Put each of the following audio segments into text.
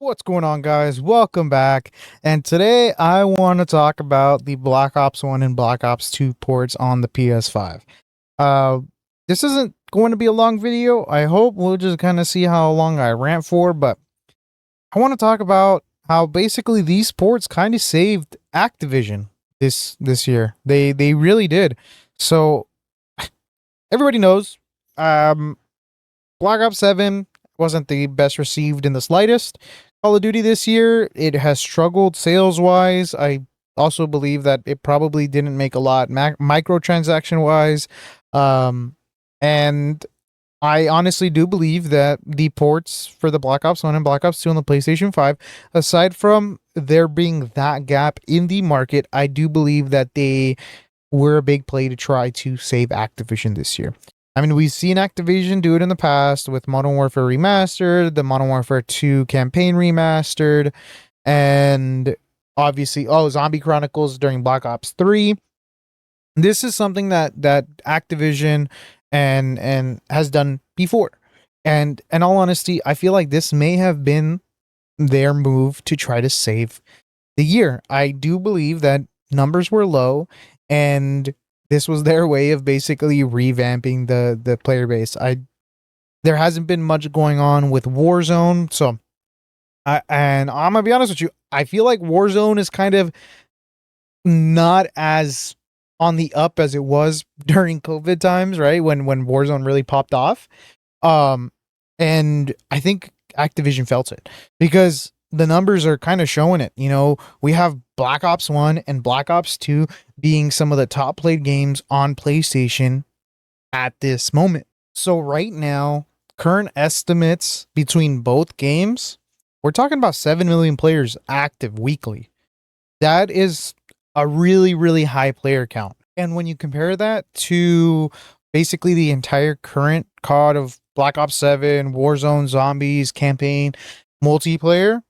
What's going on, guys? Welcome back. And today I want to talk about the Black Ops 1 and Black Ops 2 ports on the PS5. Uh, this isn't going to be a long video. I hope we'll just kind of see how long I rant for, but I want to talk about how basically these ports kind of saved Activision this year. They really did. So everybody knows Black Ops 7 wasn't the best received in the slightest. Call of Duty this year, it has struggled sales wise. I also believe that it probably didn't make a lot microtransaction wise. And I honestly do believe that the ports for the Black Ops 1 and Black Ops 2 on the PlayStation 5, aside from there being that gap in the market, I do believe that they were a big play to try to save Activision this year. I mean, we've seen Activision do it in the past with Modern Warfare Remastered, the Modern Warfare 2 campaign remastered, and obviously, Zombie Chronicles during Black Ops 3. This is something that Activision and has done before. And in all honesty, I feel like this may have been their move to try to save the year. I do believe that numbers were low, and this was their way of basically revamping the player base. There hasn't been much going on with Warzone, so I'm gonna be honest with you. I feel like Warzone is kind of not as on the up as it was during COVID times, right? When Warzone really popped off. And I think Activision felt it because the numbers are kind of showing it. You know, we have Black Ops 1 and Black Ops 2 being some of the top played games on PlayStation at this moment. So right now, current estimates between both games, we're talking about 7 million players active weekly. That is a really, really high player count. And when you compare that to basically the entire current COD of Black Ops 7, Warzone, Zombies, campaign, multiplayer,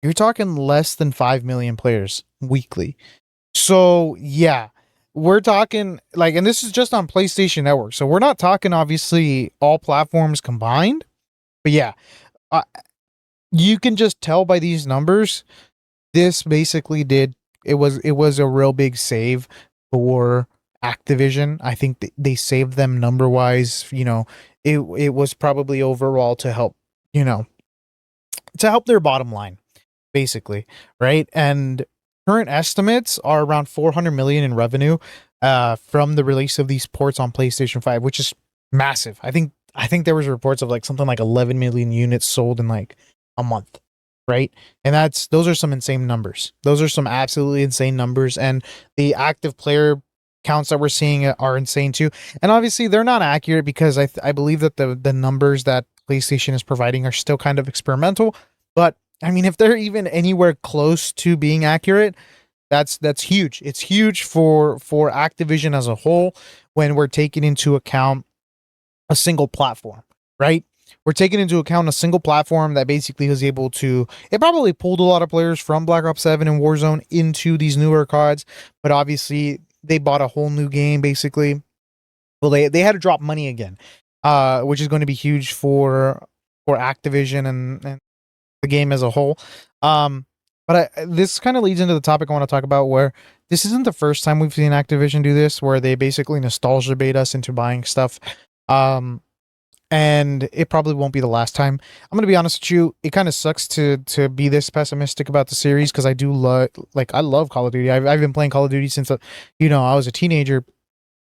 you're talking less than 5 million players weekly. So yeah, we're talking like, and this is just on PlayStation Network. So we're not talking obviously all platforms combined, but yeah, you can just tell by these numbers, this basically it was a real big save for Activision. I think they saved them number wise. You know, it was probably overall to help, to help their bottom line, basically, right? And current estimates are around 400 million in revenue from the release of these ports on PlayStation 5, which is massive. I think there was reports of like something like 11 million units sold in like a month, right? And those are some insane numbers. Those are some absolutely insane numbers, and the active player counts that we're seeing are insane too. And obviously they're not accurate because I believe that the numbers that PlayStation is providing are still kind of experimental, but I mean, if they're even anywhere close to being accurate, that's huge. It's huge for Activision as a whole when we're taking into account a single platform, right? We're taking into account a single platform that basically was able to, it probably pulled a lot of players from Black Ops 7 and Warzone into these newer CODs, but obviously they bought a whole new game basically. Well, they had to drop money again, which is going to be huge for Activision and the game as a whole. But this kind of leads into the topic I want to talk about, where this isn't the first time we've seen Activision do this, where they basically nostalgia bait us into buying stuff. And it probably won't be the last time. I'm going to be honest with you. It kind of sucks to be this pessimistic about the series, because I do I love Call of Duty. I've been playing Call of Duty since, I was a teenager,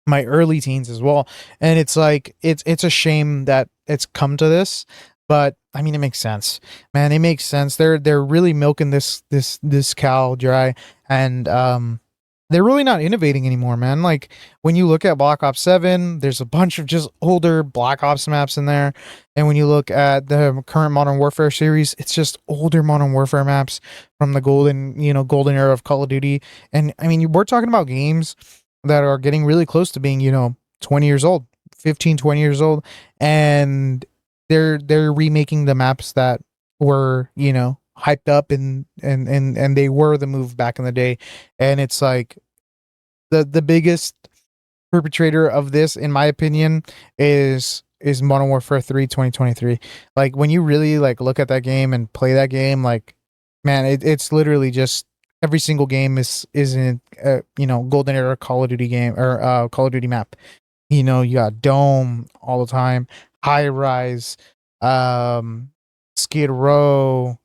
my early teens as well. And it's like, it's a shame that it's come to this. But I mean, it makes sense, man. It makes sense. They're really milking this cow dry, and they're really not innovating anymore, man. Like when you look at Black Ops 7, there's a bunch of just older Black Ops maps in there, and when you look at the current Modern Warfare series, it's just older Modern Warfare maps from the golden era of Call of Duty. And I mean, we're talking about games that are getting really close to being 20 years old, 15, 20 years old, and they're remaking the maps that were hyped up and they were the move back in the day. And it's like the biggest perpetrator of this, in my opinion, is Modern Warfare 3 2023. Like when you really like look at that game and play that game, like man, it's literally just every single game is in golden era Call of Duty game or Call of Duty map. You got Dome all the time, High Rise, um, Skid Row.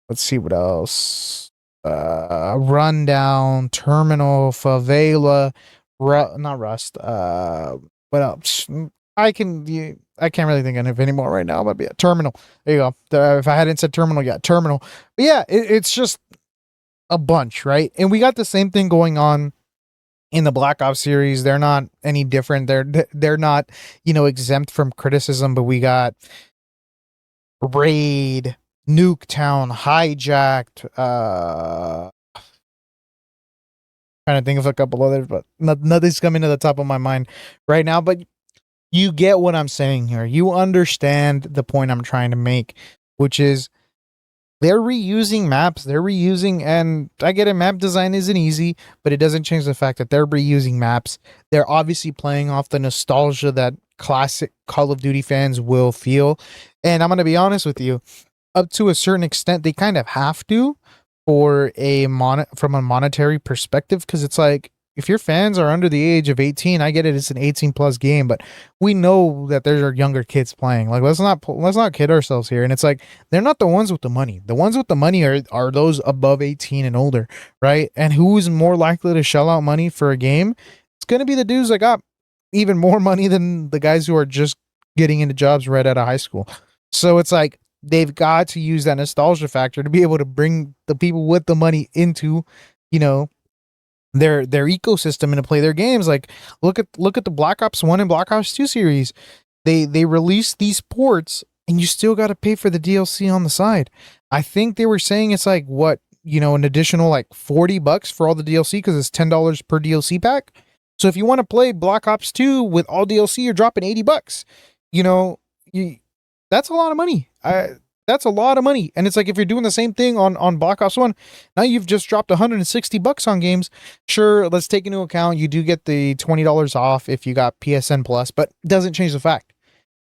Let's see what else. Rundown, Terminal, Favela, not Rust. What else? I can't really think of any more right now. But yeah, Terminal. There you go. If I hadn't said Terminal, yeah, Terminal. But yeah, it's just a bunch, right? And we got the same thing going on in the Black Ops series. They're not any different. They're not exempt from criticism. But we got Raid, Nuketown, Hijacked. Trying to think of a couple others, but nothing's coming to the top of my mind right now. But you get what I'm saying here. You understand the point I'm trying to make, which is they're reusing maps. They're reusing, and I get it, map design isn't easy, but it doesn't change the fact that they're reusing maps. They're obviously playing off the nostalgia that classic Call of Duty fans will feel. And I'm going to be honest with you, up to a certain extent, they kind of have to for from a monetary perspective, because it's like, if your fans are under the age of 18, I get it, it's an 18 plus game, but we know that there are younger kids playing. Like, let's not kid ourselves here. And it's like, they're not the ones with the money. The ones with the money are those above 18 and older, right? And who's more likely to shell out money for a game? It's going to be the dudes that got even more money than the guys who are just getting into jobs right out of high school. So it's like, they've got to use that nostalgia factor to be able to bring the people with the money into, their ecosystem and to play their games. Like, look at the Black Ops 1 and Black Ops 2 series. They released these ports and you still got to pay for the DLC on the side. I think they were saying it's like an additional like $40 for all the DLC, because it's $10 per DLC pack. So if you want to play Black Ops 2 with all DLC, you're dropping $80. That's a lot of money. That's a lot of money. And it's like, if you're doing the same thing on Black Ops 1, now you've just dropped $160 on games. Sure, let's take into account you do get the $20 off if you got PSN Plus, but it doesn't change the fact.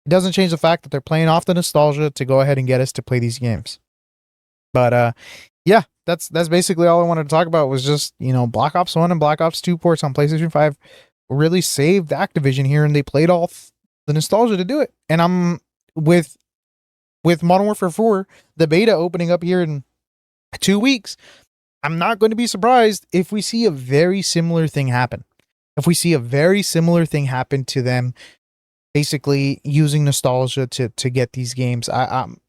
It doesn't change the fact that they're playing off the nostalgia to go ahead and get us to play these games. But yeah, that's basically all I wanted to talk about, was just, Black Ops 1 and Black Ops 2 ports on PlayStation 5 really saved Activision here, and they played off the nostalgia to do it. And I'm with Modern Warfare 4, the beta opening up here in 2 weeks, I'm not going to be surprised if we see a very similar thing happen. If we see a very similar thing happen to them, basically using nostalgia to get these games, I'm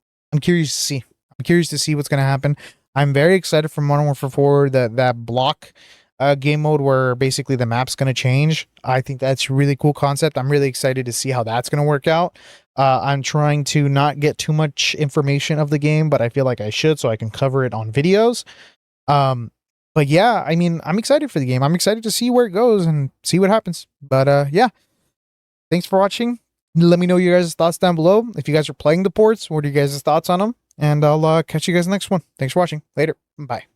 curious to see. I'm curious to see what's going to happen. I'm very excited for Modern Warfare 4, that block game mode where basically the map's going to change. I think that's a really cool concept. I'm really excited to see how that's going to work out. I'm trying to not get too much information of the game, but I feel like I should, so I can cover it on videos. But yeah, I mean, I'm excited for the game. I'm excited to see where it goes and see what happens. But yeah, thanks for watching. Let me know your guys' thoughts down below. If you guys are playing the ports, what are you guys' thoughts on them? And I'll catch you guys next one. Thanks for watching. Later. Bye.